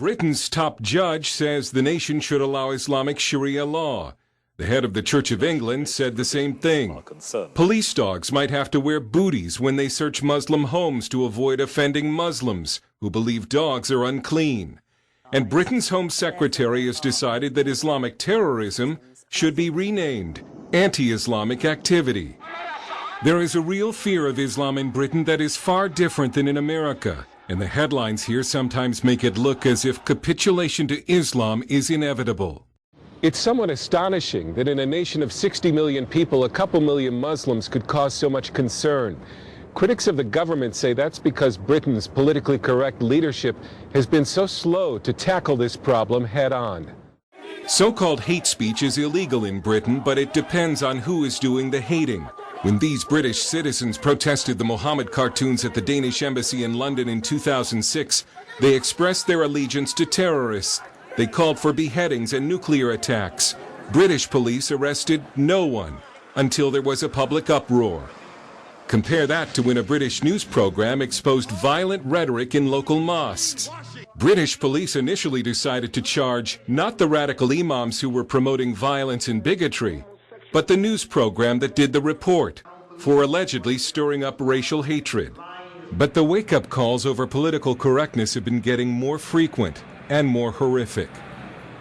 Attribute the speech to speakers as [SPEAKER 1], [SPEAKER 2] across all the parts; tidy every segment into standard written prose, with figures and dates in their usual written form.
[SPEAKER 1] Britain's top judge says the nation should allow Islamic Sharia law. The head of the Church of England said the same thing. Police dogs might have to wear booties when they search Muslim homes to avoid offending Muslims who believe dogs are unclean. And Britain's Home Secretary has decided that Islamic terrorism should be renamed anti-Islamic activity. There is a real fear of Islam in Britain that is far different than in America, and the headlines here sometimes make it look as if capitulation to Islam is inevitable. It's somewhat astonishing that in a nation of 60 million people, a couple million Muslims could cause so much concern. Critics of the government say that's because Britain's politically correct leadership has been so slow to tackle this problem head-on. So-called hate speech is illegal in Britain, but it depends on who is doing the hating. When these British citizens protested the Mohammed cartoons at the Danish embassy in London in 2006, they expressed their allegiance to terrorists. They called for beheadings and nuclear attacks. British police arrested no one until there was a public uproar. Compare that to when a British news program exposed violent rhetoric in local mosques. British police initially decided to charge not the radical imams who were promoting violence and bigotry, but the news program that did the report for allegedly stirring up racial hatred. But the wake-up calls over political correctness have been getting more frequent and more horrific.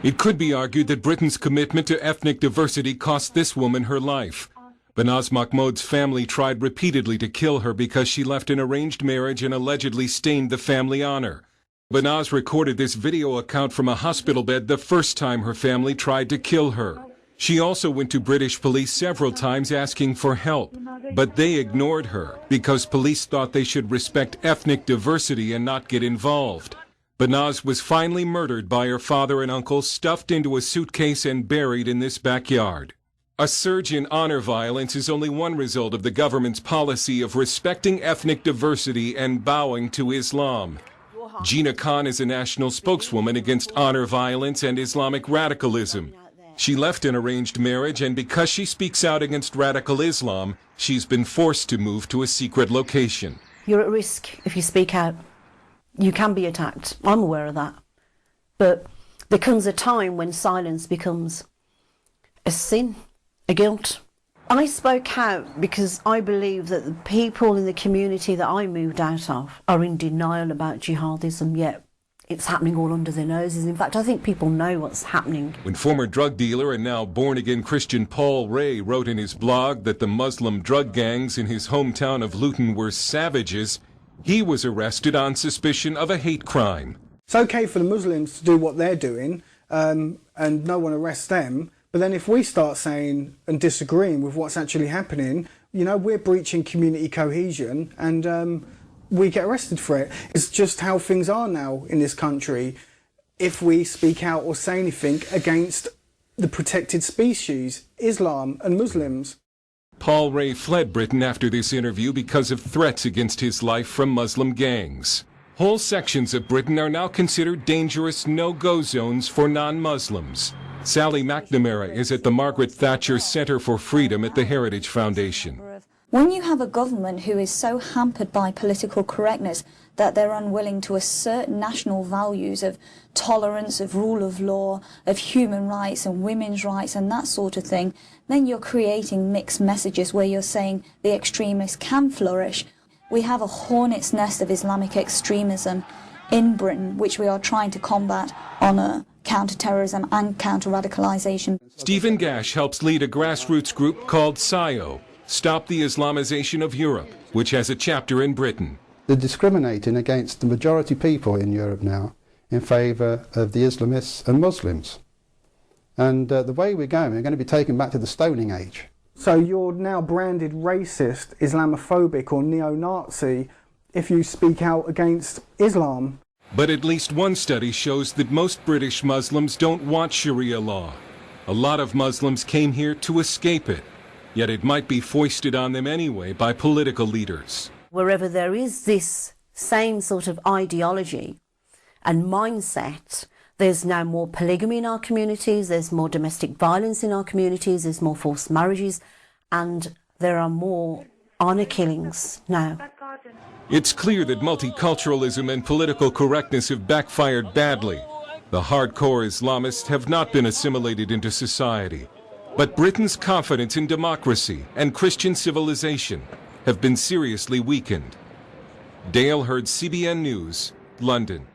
[SPEAKER 1] It could be argued that Britain's commitment to ethnic diversity cost this woman her life. Banaz Mahmoud's family tried repeatedly to kill her because she left an arranged marriage and allegedly stained the family honor. Banaz recorded this video account from a hospital bed the first time her family tried to kill her. She also went to British police several times asking for help, but they ignored her because police thought they should respect ethnic diversity and not get involved. Banaz was finally murdered by her father and uncle, stuffed into a suitcase and buried in this backyard. A surge in honor violence is only one result of the government's policy of respecting ethnic diversity and bowing to Islam. Gina Khan is a national spokeswoman against honor violence and Islamic radicalism. She left an arranged marriage, and because she speaks out against radical Islam, she's been forced to move to a secret location.
[SPEAKER 2] You're at risk if you speak out. You can be attacked. I'm aware of that. But there comes a time when silence becomes a sin, a guilt. I spoke out because I believe that the people in the community that I moved out of are in denial about jihadism, yet it's happening all under their noses. In fact, I think people know what's happening.
[SPEAKER 1] When former drug dealer and now born-again Christian Paul Ray wrote in his blog that the Muslim drug gangs in his hometown of Luton were savages, he was arrested on suspicion of a hate crime.
[SPEAKER 3] It's okay for the Muslims to do what they're doing and no one arrests them, but then if we start saying and disagreeing with what's actually happening, you know, we're breaching community cohesion and we get arrested for it. It's just how things are now in this country. If we speak out or say anything against the protected species, Islam and Muslims.
[SPEAKER 1] Paul Ray fled Britain after this interview because of threats against his life from Muslim gangs. Whole sections of Britain are now considered dangerous no-go zones for non-Muslims. Sally McNamara is at the Margaret Thatcher Centre for Freedom at the Heritage Foundation.
[SPEAKER 4] When you have a government who is so hampered by political correctness that they're unwilling to assert national values of tolerance, of rule of law, of human rights and women's rights and that sort of thing, then you're creating mixed messages where you're saying the extremists can flourish. We have a hornet's nest of Islamic extremism in Britain, which we are trying to combat on a counter-terrorism and counter-radicalisation.
[SPEAKER 1] Stephen Gash helps lead a grassroots group called SIO, Stop the Islamization of Europe, which has a chapter in Britain.
[SPEAKER 5] They're discriminating against the majority people in Europe now in favour of the Islamists and Muslims. And the way we're going to be taken back to the Stoning Age.
[SPEAKER 3] So you're now branded racist, Islamophobic or neo-Nazi if you speak out against Islam.
[SPEAKER 1] But at least one study shows that most British Muslims don't want Sharia law. A lot of Muslims came here to escape it. Yet it might be foisted on them anyway by political leaders.
[SPEAKER 2] Wherever there is this same sort of ideology and mindset, there's now more polygamy in our communities, there's more domestic violence in our communities, there's more forced marriages, and there are more honour killings now.
[SPEAKER 1] It's clear that multiculturalism and political correctness have backfired badly. The hardcore Islamists have not been assimilated into society, but Britain's confidence in democracy and Christian civilization have been seriously weakened. Dale Hurd, CBN News, London.